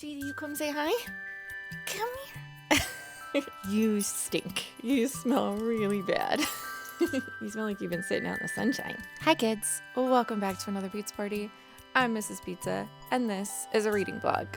Sweetie, you come say hi? Come here. You stink. You smell really bad. You smell like you've been sitting out in the sunshine. Hi kids, welcome back to another pizza party. I'm Mrs. Pizza, and this is a reading vlog.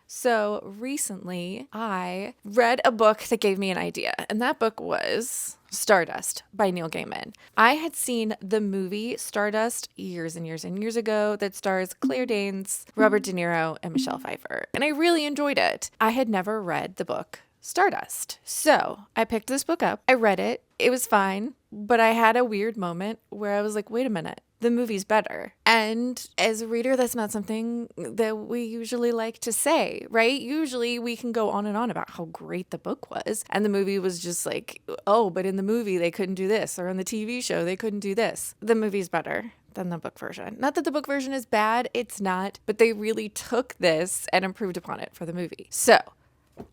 So recently I read a book that gave me an idea, and that book was Stardust by Neil Gaiman. I had seen the movie Stardust years and years and years ago that stars Claire Danes, Robert De Niro, and Michelle Pfeiffer, and I really enjoyed it. I had never read the book Stardust. So I picked this book up, I read it, it was fine, but I had a weird moment where I was like, wait a minute. The movie's better. And as a reader, that's not something that we usually like to say, right? Usually we can go on and on about how great the book was. And the movie was just like, oh, but in the movie they couldn't do this, or on the TV show they couldn't do this. The movie's better than the book version. Not that the book version is bad, it's not, but they really took this and improved upon it for the movie. So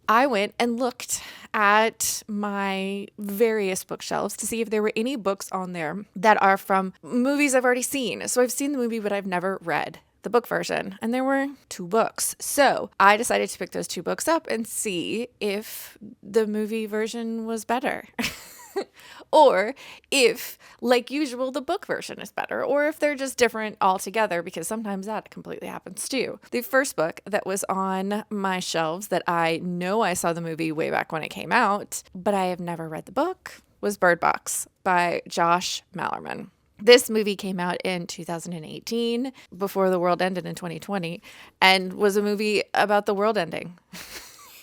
I went and looked at my various bookshelves to see if there were any books on there that are from movies I've already seen. So I've seen the movie, but I've never read the book version. And there were 2 books. So I decided to pick those 2 books up and see if the movie version was better. Or if, like usual, the book version is better, or if they're just different altogether, because sometimes that completely happens too. The first book that was on my shelves that I know I saw the movie way back when it came out, but I have never read the book, was Birdbox by Josh Malerman. This movie came out in 2018, before the world ended in 2020, and was a movie about the world ending.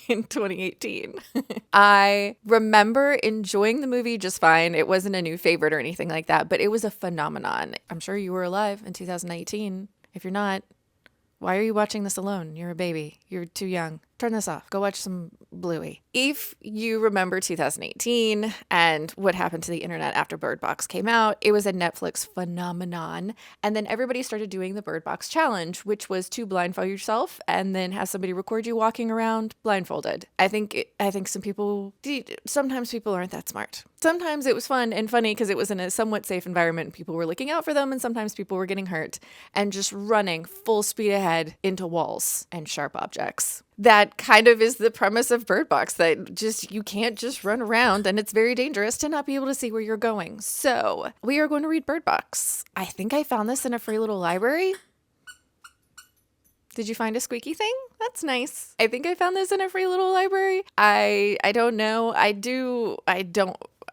In 2018. I remember enjoying the movie just fine. It wasn't a new favorite or anything like that, but it was a phenomenon. I'm sure you were alive in 2018. If you're not, why are you watching this alone? You're a baby. You're too young. Turn this off. Go watch some Bluey. If you remember 2018 and what happened to the internet after Bird Box came out, it was a Netflix phenomenon. And then everybody started doing the Bird Box challenge, which was to blindfold yourself and then have somebody record you walking around blindfolded. I think sometimes people aren't that smart. Sometimes it was fun and funny because it was in a somewhat safe environment and people were looking out for them, and sometimes people were getting hurt and just running full speed ahead into walls and sharp objects. That kind of is the premise of Bird Box, that just you can't just run around, and it's very dangerous to not be able to see where you're going. So we are going to read Bird Box. I think I found this in a free little library. Did you find a squeaky thing? That's nice. I think I found this in a free little library. I don't know.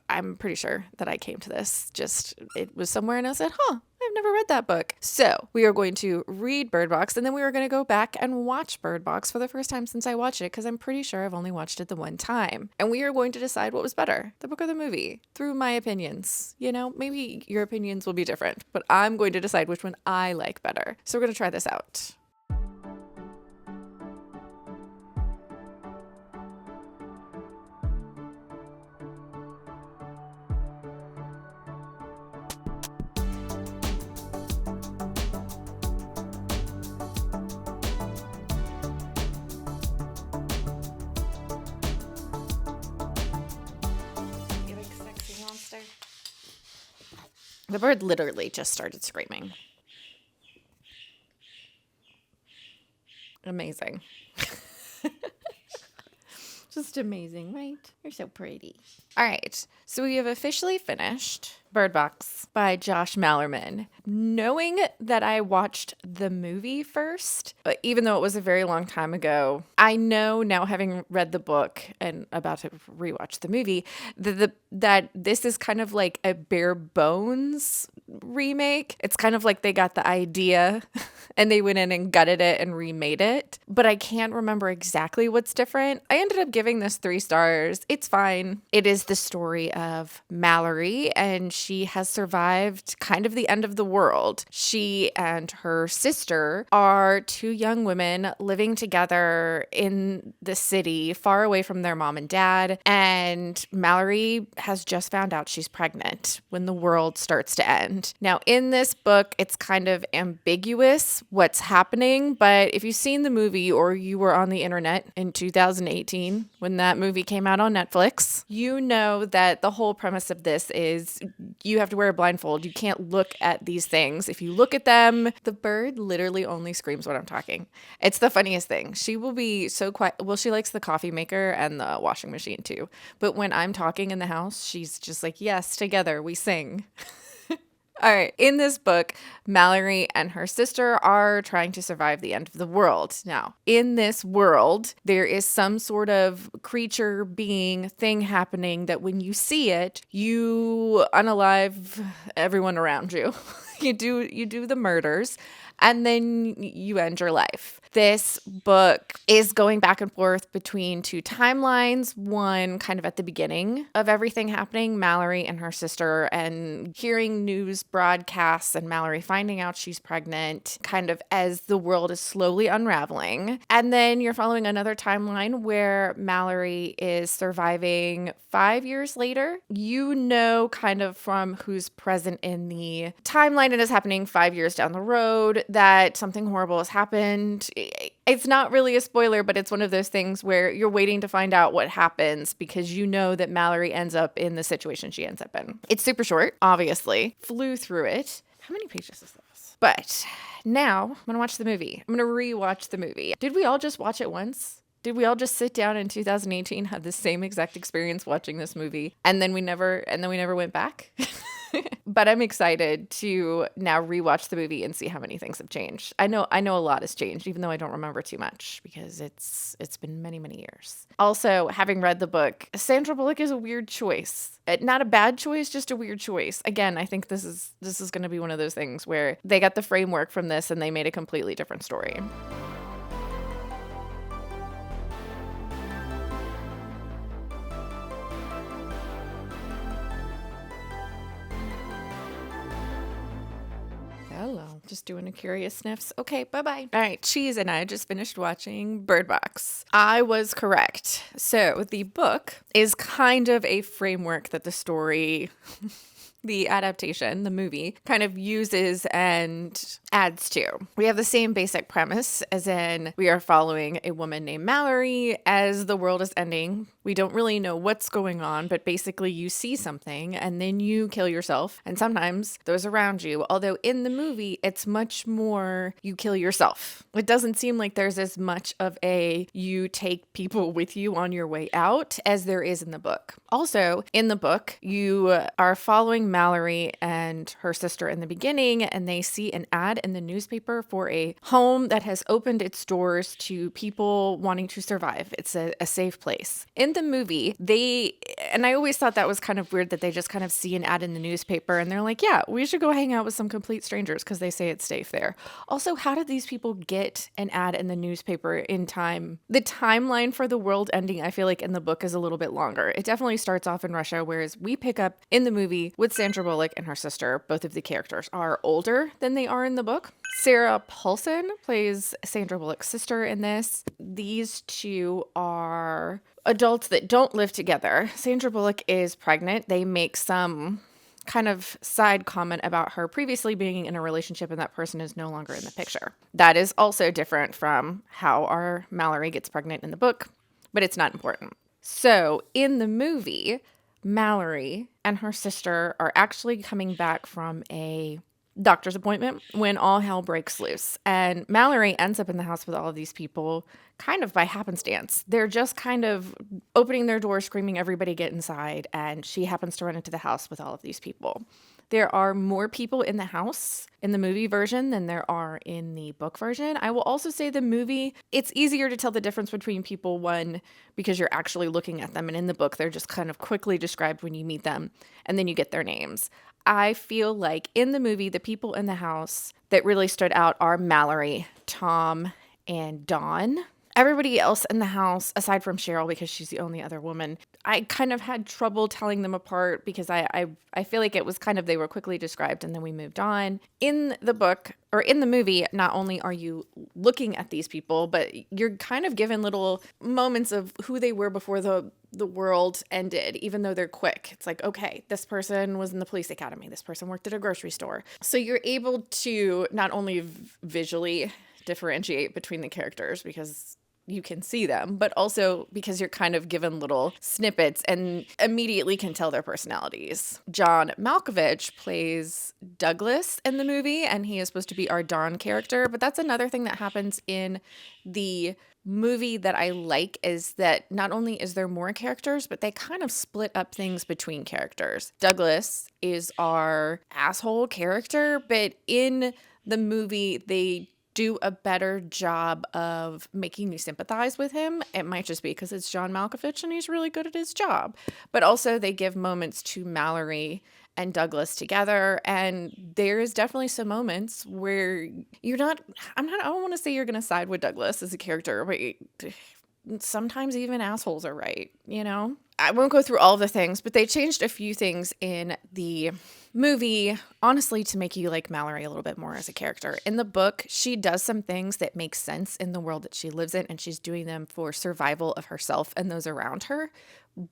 I'm pretty sure that I came to this. Just, it was somewhere and I said, I've never read that book. So we are going to read Bird Box, and then we are going to go back and watch Bird Box for the first time since I watched it, because I'm pretty sure I've only watched it the one time. And we are going to decide what was better, the book or the movie, through my opinions. You know, maybe your opinions will be different, but I'm going to decide which one I like better. So we're going to try this out. The bird literally just started screaming. Amazing. Just amazing, right? You're so pretty. All right. So we have officially finished Bird Box by Josh Malerman. Knowing that I watched the movie first, even though it was a very long time ago, I know now, having read the book and about to rewatch the movie, that this is kind of like a bare bones remake. It's kind of like they got the idea and they went in and gutted it and remade it. But I can't remember exactly what's different. I ended up giving this 3 stars. It's fine. It is the story of Mallory, and she has survived kind of the end of the world. She and her sister are 2 young women living together in the city, far away from their mom and dad. And Mallory has just found out she's pregnant when the world starts to end. Now, in this book, it's kind of ambiguous what's happening, but if you've seen the movie or you were on the internet in 2018 when that movie came out on Netflix, you know that the whole premise of this is you have to wear a blindfold. You can't look at these things. If you look at them, the bird literally only screams when I'm talking. It's the funniest thing. She will be so quiet. Well, she likes the coffee maker and the washing machine too. But when I'm talking in the house, she's just like, yes, together we sing. All right. In this book, Mallory and her sister are trying to survive the end of the world. Now, in this world, there is some sort of creature, being, thing happening that when you see it, you unalive everyone around you. You do the murders, and then you end your life. This book is going back and forth between two timelines, one kind of at the beginning of everything happening, Mallory and her sister, and hearing news broadcasts and Mallory finding out she's pregnant, kind of as the world is slowly unraveling. And then you're following another timeline where Mallory is surviving 5 years later. You know kind of from who's present in the timeline and is happening 5 years down the road that something horrible has happened. It's not really a spoiler, but it's one of those things where you're waiting to find out what happens because you know that Mallory ends up in the situation she ends up in. It's super short, obviously. Flew through it. How many pages is this? But now I'm going to watch the movie. I'm going to rewatch the movie. Did we all just watch it once? Did we all just sit down in 2018, have the same exact experience watching this movie, and then we never went back? But I'm excited to now rewatch the movie and see how many things have changed. I know a lot has changed, even though I don't remember too much because it's been many, many years. Also, having read the book, Sandra Bullock is a weird choice. Not a bad choice, just a weird choice. Again, I think this is going to be one of those things where they got the framework from this and they made a completely different story. Hello. Just doing a curious sniffs. Okay, bye-bye. All right, Cheese and I just finished watching Birdbox. I was correct. So the book is kind of a framework that the story, the adaptation, the movie, kind of uses and adds to. We have the same basic premise, as in we are following a woman named Mallory as the world is ending. We don't really know what's going on, but basically you see something and then you kill yourself and sometimes those around you. Although in the movie, it's much more you kill yourself. It doesn't seem like there's as much of a you take people with you on your way out as there is in the book. Also, in the book, you are following Mallory and her sister in the beginning, and they see an ad in the newspaper for a home that has opened its doors to people wanting to survive. It's a safe place. In the movie, and I always thought that was kind of weird that they just kind of see an ad in the newspaper and they're like, yeah, we should go hang out with some complete strangers because they say it's safe there. Also, how did these people get an ad in the newspaper in time? The timeline for the world ending, I feel like in the book is a little bit longer. It definitely starts off in Russia, whereas we pick up in the movie with Sandra Bullock and her sister. Both of the characters are older than they are in the book. Sarah Paulson plays Sandra Bullock's sister in this. These two are adults that don't live together. Sandra Bullock is pregnant. They make some kind of side comment about her previously being in a relationship and that person is no longer in the picture. That is also different from how our Mallory gets pregnant in the book, but it's not important. So in the movie, Mallory and her sister are actually coming back from a doctor's appointment when all hell breaks loose. And Mallory ends up in the house with all of these people kind of by happenstance. They're just kind of opening their door, screaming, everybody get inside. And she happens to run into the house with all of these people. There are more people in the house in the movie version than there are in the book version. I will also say the movie, it's easier to tell the difference between people, one, because you're actually looking at them. And in the book, they're just kind of quickly described when you meet them and then you get their names. I feel like in the movie, the people in the house that really stood out are Mallory, Tom, and Dawn. Everybody else in the house, aside from Cheryl, because she's the only other woman, I kind of had trouble telling them apart because I feel like it was kind of, they were quickly described and then we moved on. In the book, or in the movie, not only are you looking at these people, but you're kind of given little moments of who they were before the world ended, even though they're quick. It's like, okay, this person was in the police academy. This person worked at a grocery store. So you're able to not only visually differentiate between the characters because you can see them, but also because you're kind of given little snippets and immediately can tell their personalities. John Malkovich plays Douglas in the movie, and he is supposed to be our Don character, but that's another thing that happens in the movie that I like, is that not only is there more characters, but they kind of split up things between characters. Douglas is our asshole character, but in the movie, they do a better job of making you sympathize with him. It might just be because it's John Malkovich and he's really good at his job. But also they give moments to Mallory and Douglas together. And there is definitely some moments where I don't want to say you're going to side with Douglas as a character, but sometimes even assholes are right, you know? I won't go through all the things, but they changed a few things in the movie, honestly, to make you like Mallory a little bit more as a character. In the book, she does some things that make sense in the world that she lives in, and she's doing them for survival of herself and those around her.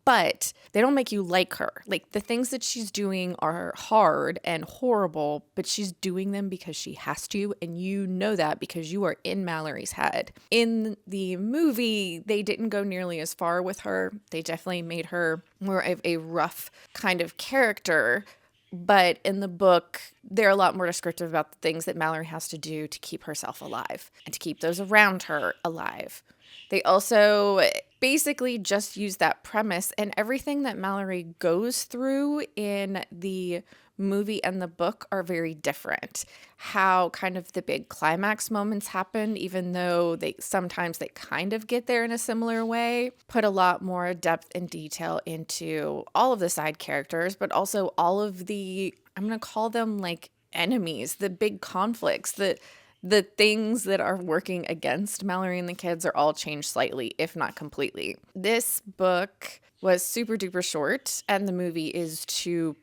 But they don't make you like her. Like, the things that she's doing are hard and horrible, but she's doing them because she has to, and you know that because you are in Mallory's head. In the movie, they didn't go nearly as far with her. They definitely made her more of a rough kind of character. But in the book, they're a lot more descriptive about the things that Mallory has to do to keep herself alive and to keep those around her alive. They also basically just use that premise, and everything that Mallory goes through in the movie and the book are very different. How kind of the big climax moments happen, even though sometimes they kind of get there in a similar way, put a lot more depth and detail into all of the side characters, but also all of the, I'm going to call them like enemies, the big conflicts, the things that are working against Mallory and the kids are all changed slightly, if not completely. This book was super duper short, and the movie is 2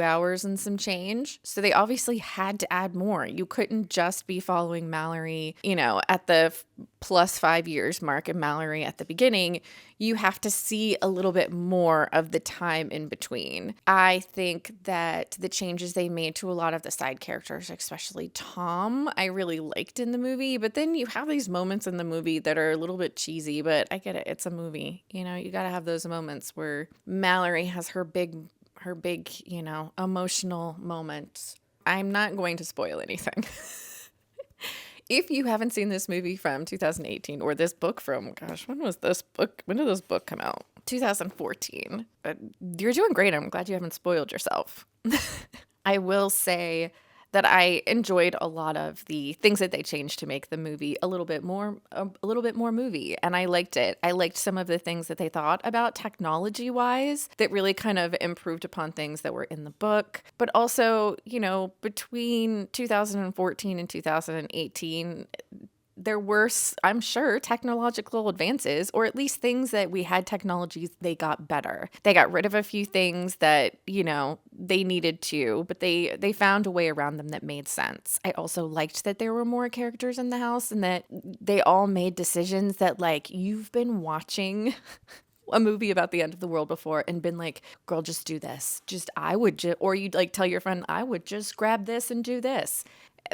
hours and some change. So they obviously had to add more. You couldn't just be following Mallory, at the plus 5 years mark and Mallory at the beginning. You have to see a little bit more of the time in between. I think that the changes they made to a lot of the side characters, especially Tom, I really liked in the movie. But then you have these moments in the movie that are a little bit cheesy, but I get it. It's a movie. You got to have those moments where Mallory has her big, emotional moments. I'm not going to spoil anything. If you haven't seen this movie from 2018 or this book from, when did this book come out? 2014. You're doing great. I'm glad you haven't spoiled yourself. I will say that I enjoyed a lot of the things that they changed to make the movie a little bit more movie, and I liked it. I liked some of the things that they thought about technology-wise that really kind of improved upon things that were in the book. But also, between 2014 and 2018, there were, I'm sure, technological advances, or at least things that we had technologies, they got better. They got rid of a few things that, they needed to, but they found a way around them that made sense. I also liked that there were more characters in the house and that they all made decisions that, like, you've been watching a movie about the end of the world before and been like, girl, just do this. Or you'd like tell your friend, I would just grab this and do this.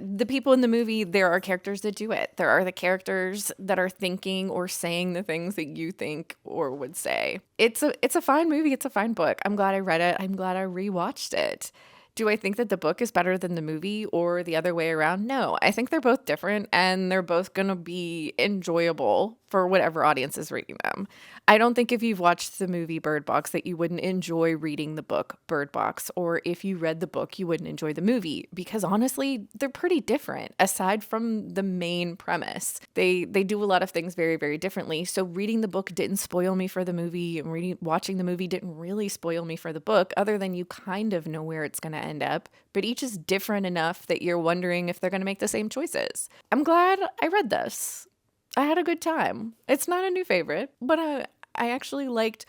The people in the movie, there are characters that do it. There are the characters that are thinking or saying the things that you think or would say. It's a fine movie. It's a fine book. I'm glad I read it. I'm glad I rewatched it. Do I think that the book is better than the movie or the other way around? No, I think they're both different and they're both going to be enjoyable for whatever audience is reading them. I don't think if you've watched the movie Birdbox that you wouldn't enjoy reading the book Birdbox, or if you read the book, you wouldn't enjoy the movie, because honestly, they're pretty different aside from the main premise. They do a lot of things very, very differently. So reading the book didn't spoil me for the movie, and watching the movie didn't really spoil me for the book, other than you kind of know where it's going to end up, but each is different enough that you're wondering if they're going to make the same choices. I'm glad I read this. I had a good time. It's not a new favorite, but I actually liked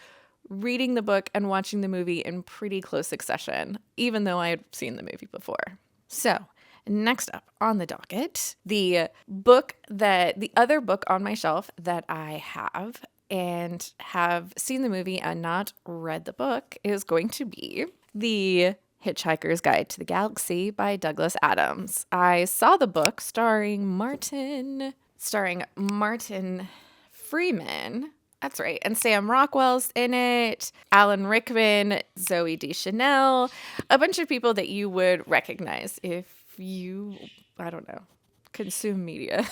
reading the book and watching the movie in pretty close succession, even though I had seen the movie before. So next up on the docket, the other book on my shelf that I have and have seen the movie and not read the book is going to be The Hitchhiker's Guide to the Galaxy by Douglas Adams. I saw the book starring Martin Freeman. That's right. And Sam Rockwell's in it. Alan Rickman, Zoe Deschanel, a bunch of people that you would recognize if you, I don't know, consume media.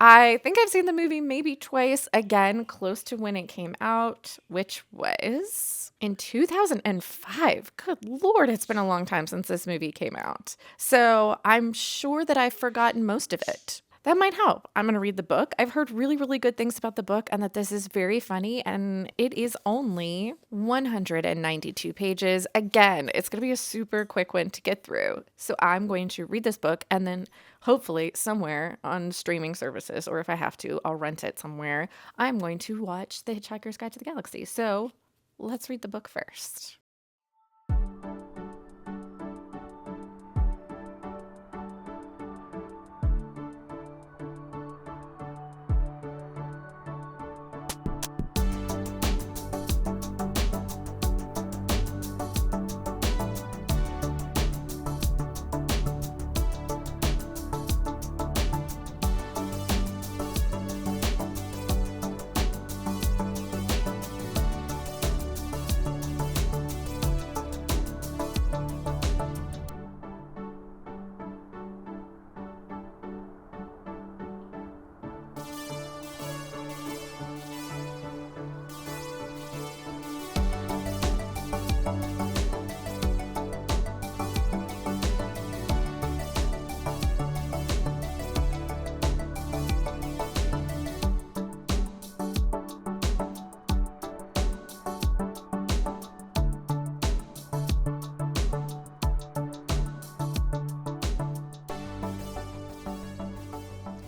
I think I've seen the movie maybe twice, again, close to when it came out, which was in 2005. Good Lord, it's been a long time since this movie came out. So I'm sure that I've forgotten most of it. That might help. I'm going to read the book. I've heard really, really good things about the book and that this is very funny, and it is only 192 pages. Again, it's going to be a super quick one to get through. So I'm going to read this book and then hopefully somewhere on streaming services, or if I have to, I'll rent it somewhere. I'm going to watch The Hitchhiker's Guide to the Galaxy. So let's read the book first.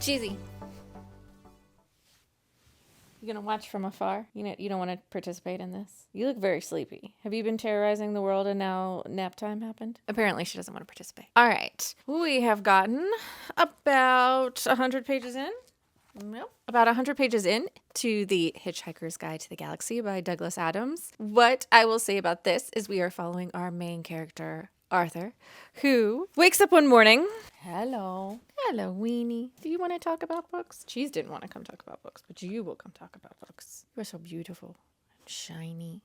Cheesy. You gonna watch from afar? You don't want to participate in this? You look very sleepy. Have you been terrorizing the world and now nap time happened? Apparently she doesn't want to participate. All right. We have gotten about 100 pages in. Nope. About 100 pages in to The Hitchhiker's Guide to the Galaxy by Douglas Adams. What I will say about this is we are following our main character, Arthur, who wakes up one morning. Hello, Weenie. Do you want to talk about books? Cheese didn't want to come talk about books, but you will come talk about books. You are so beautiful and shiny.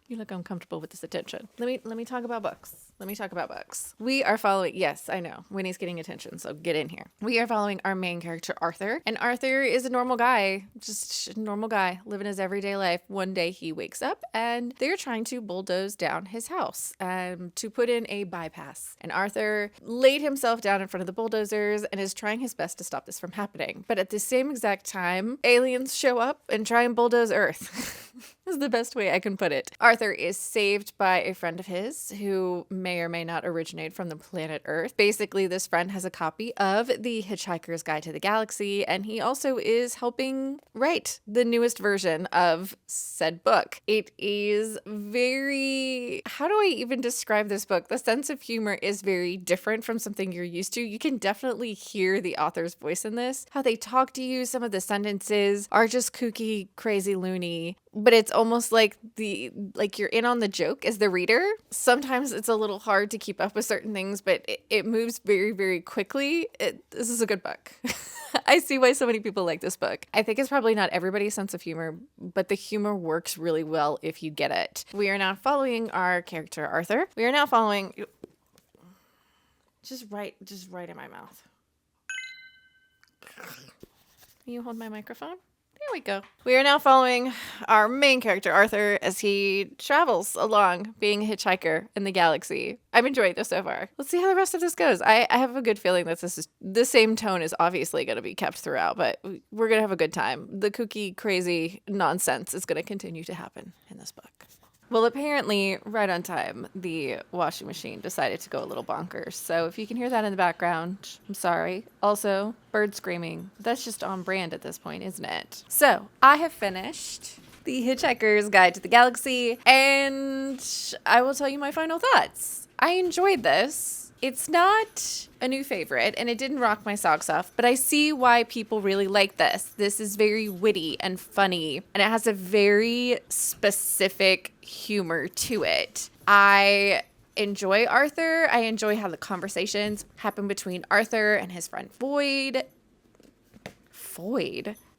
You look uncomfortable with this attention. Let me talk about books. We are following, yes, I know, Winnie's getting attention, so get in here. We are following our main character, Arthur, and Arthur is a normal guy, just a normal guy living his everyday life. One day he wakes up and they're trying to bulldoze down his house to put in a bypass. And Arthur laid himself down in front of the bulldozers and is trying his best to stop this from happening. But at the same exact time, aliens show up and try and bulldoze Earth. This is the best way I can put it. Arthur is saved by a friend of his who may or may not originate from the planet Earth. Basically, this friend has a copy of The Hitchhiker's Guide to the Galaxy, and he also is helping write the newest version of said book. It is very... How do I even describe this book? The sense of humor is very different from something you're used to. You can definitely hear the author's voice in this. How they talk to you, some of the sentences are just kooky, crazy, loony. But it's almost like you're in on the joke as the reader. Sometimes it's a little hard to keep up with certain things, but it moves very, very quickly. This is a good book. I see why so many people like this book. I think it's probably not everybody's sense of humor, but the humor works really well if you get it. We are now following our character, Arthur. We are now following... Just right in my mouth. Can you hold my microphone? There we go. We are now following our main character, Arthur, as he travels along being a hitchhiker in the galaxy. I'm enjoying this so far. Let's see how the rest of this goes. I have a good feeling that the same tone is obviously going to be kept throughout, but we're going to have a good time. The kooky, crazy nonsense is going to continue to happen in this book. Well, apparently, right on time, the washing machine decided to go a little bonkers. So if you can hear that in the background, I'm sorry. Also, bird screaming. That's just on brand at this point, isn't it? So I have finished The Hitchhiker's Guide to the Galaxy, and I will tell you my final thoughts. I enjoyed this. It's not a new favorite, and it didn't rock my socks off, but I see why people really like this. This is very witty and funny, and it has a very specific humor to it. I enjoy Arthur. I enjoy how the conversations happen between Arthur and his friend Foyd.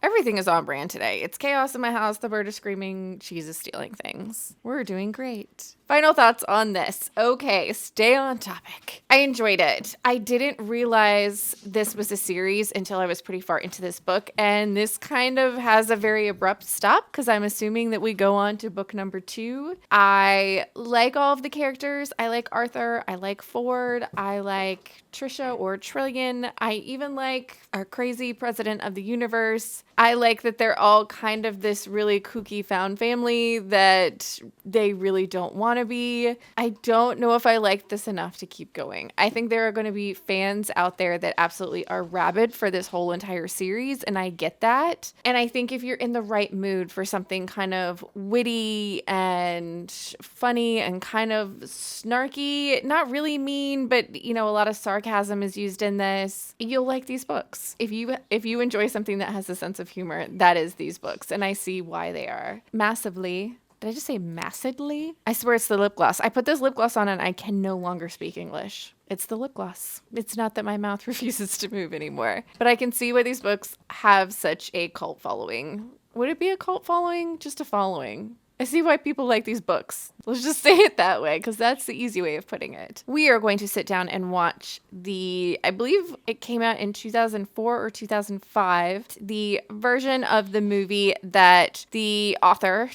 Everything is on brand today. It's chaos in my house. The bird is screaming. Cheese is stealing things. We're doing great. Final thoughts on this. Okay, stay on topic. I enjoyed it. I didn't realize this was a series until I was pretty far into this book, and this kind of has a very abrupt stop because I'm assuming that we go on to book number 2. I like all of the characters. I like Arthur. I like Ford. I like Trisha or Trillian. I even like our crazy president of the universe. I like that they're all kind of this really kooky found family that they really don't want to be. I don't know if I like this enough to keep going. I think there are going to be fans out there that absolutely are rabid for this whole entire series, and I get that. And I think if you're in the right mood for something kind of witty and funny and kind of snarky, not really mean, but a lot of sarcasm is used in this, you'll like these books. If you enjoy something that has a sense of humor, that is these books, and I see why they are. Massively. Did I just say massedly? I swear it's the lip gloss. I put this lip gloss on and I can no longer speak English. It's the lip gloss. It's not that my mouth refuses to move anymore. But I can see why these books have such a cult following. Would it be a cult following? Just a following. I see why people like these books. Let's just say it that way, because that's the easy way of putting it. We are going to sit down and watch I believe it came out in 2004 or 2005, the version of the movie that the author,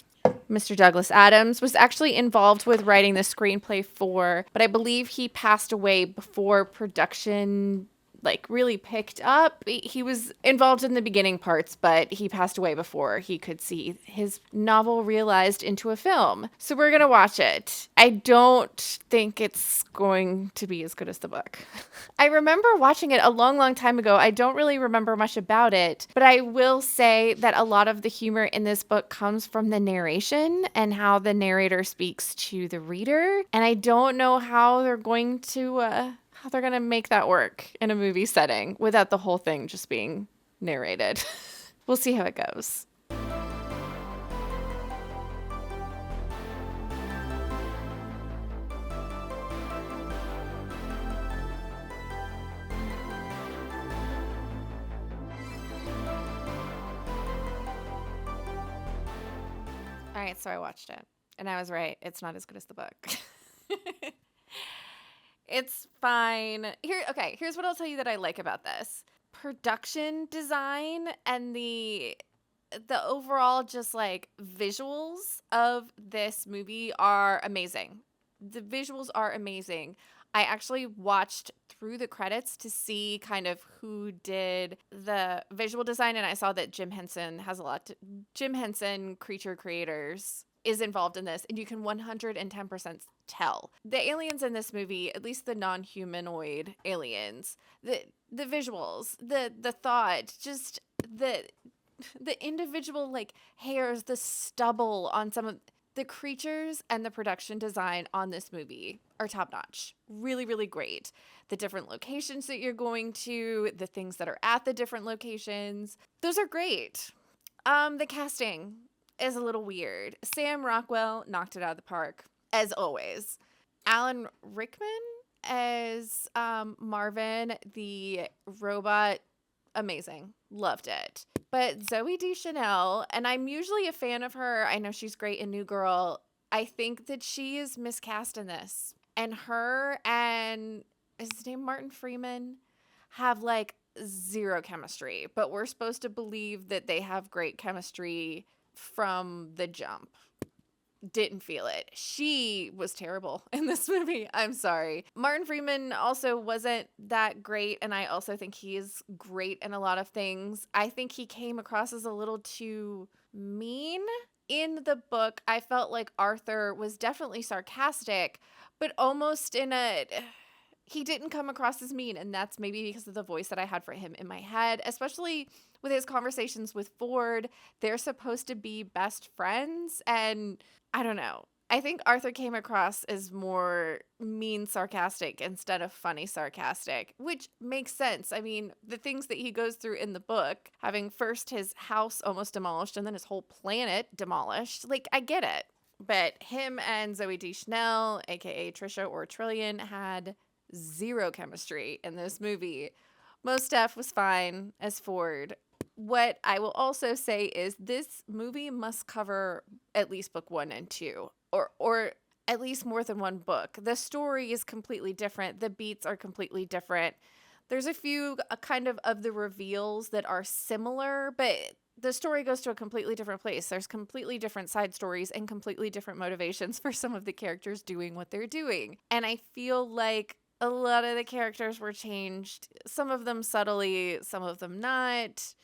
Mr. Douglas Adams, was actually involved with writing the screenplay for, but I believe he passed away before production really picked up. He was involved in the beginning parts, but he passed away before he could see his novel realized into a film. So we're going to watch it. I don't think it's going to be as good as the book. I remember watching it a long, long time ago. I don't really remember much about it, but I will say that a lot of the humor in this book comes from the narration and how the narrator speaks to the reader. And I don't know how they're going to make that work in a movie setting without the whole thing just being narrated. We'll see how it goes. All right, so I watched it, and I was right. It's not as good as the book. It's fine. Here's what I'll tell you that I like about this. Production design and the overall just visuals of this movie are amazing. The visuals are amazing. I actually watched through the credits to see kind of who did the visual design, and I saw that Jim Henson, Creature Creators, is involved in this, and you can 110% tell. The aliens in this movie, at least the non-humanoid aliens, the visuals, the thought, just the individual hairs, the stubble on some of the creatures, and the production design on this movie are top-notch. Really, really great. The different locations that you're going to, the things that are at the different locations, those are great. The casting is a little weird. Sam Rockwell knocked it out of the park, as always. Alan Rickman as Marvin, the robot, amazing. Loved it. But Zoe Deschanel, and I'm usually a fan of her. I know she's great in New Girl. I think that she is miscast in this. And her and, is his name Martin Freeman, have zero chemistry. But we're supposed to believe that they have great chemistry from the jump. Didn't feel it. She was terrible in this movie. I'm sorry. Martin Freeman also wasn't that great, and I also think he is great in a lot of things. I think he came across as a little too mean. In the book, I felt like Arthur was definitely sarcastic, but almost he didn't come across as mean, and that's maybe because of the voice that I had for him in my head, especially with his conversations with Ford. They're supposed to be best friends, and I don't know. I think Arthur came across as more mean sarcastic instead of funny sarcastic, which makes sense. I mean, the things that he goes through in the book, having first his house almost demolished and then his whole planet demolished, I get it. But him and Zoe Deschanel, aka Trisha or Trillian, had zero chemistry in this movie. Mostaf was fine as Ford. What I will also say is this movie must cover at least book 1 and 2, or at least more than one book. The story is completely different. The beats are completely different. There's a few kind of the reveals that are similar, but the story goes to a completely different place. There's completely different side stories and completely different motivations for some of the characters doing what they're doing. And I feel like a lot of the characters were changed, some of them subtly, some of them not.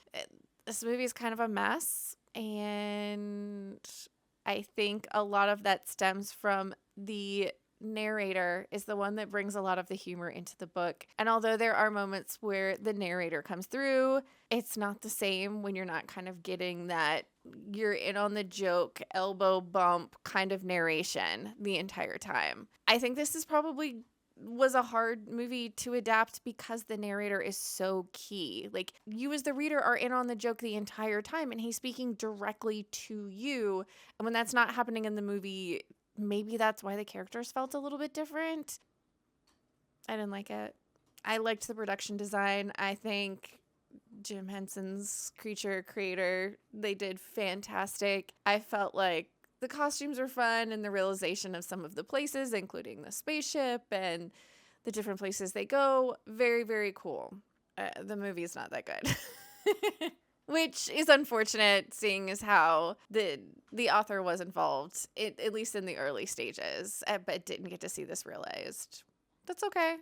This movie is kind of a mess, and I think a lot of that stems from the narrator is the one that brings a lot of the humor into the book. And although there are moments where the narrator comes through, it's not the same when you're not kind of getting that you're in on the joke, elbow bump kind of narration the entire time. I think this is probably was a hard movie to adapt because the narrator is so key. Like, you as the reader are in on the joke the entire time, and he's speaking directly to you. And when that's not happening in the movie, maybe that's why the characters felt a little bit different. I didn't like it. I liked the production design. I think Jim Henson's creator, they did fantastic. I felt like the costumes were fun, and the realization of some of the places, including the spaceship and the different places they go, very, very cool. The movie is not that good, which is unfortunate, seeing as how the author was involved, at least in the early stages, but didn't get to see this realized. That's okay.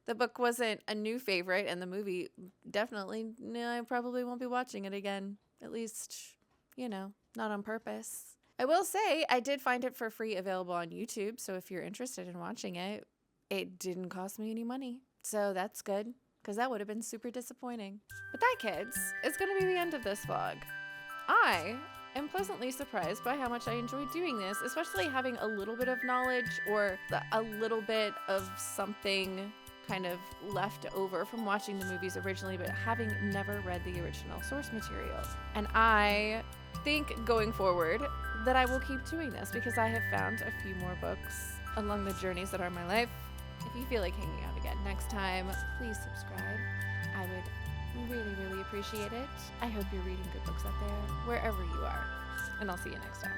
The book wasn't a new favorite, and the movie definitely, I probably won't be watching it again. At least, not on purpose. I will say I did find it for free available on YouTube, so if you're interested in watching it, it didn't cost me any money. So that's good, because that would have been super disappointing. But that, kids, is going to be the end of this vlog. I am pleasantly surprised by how much I enjoyed doing this, especially having a little bit of knowledge or a little bit of something kind of left over from watching the movies originally, but having never read the original source material. And I think going forward that I will keep doing this because I have found a few more books along the journeys that are my life. If you feel like hanging out again next time, please subscribe. I would really, really appreciate it. I hope you're reading good books out there, wherever you are. And I'll see you next time.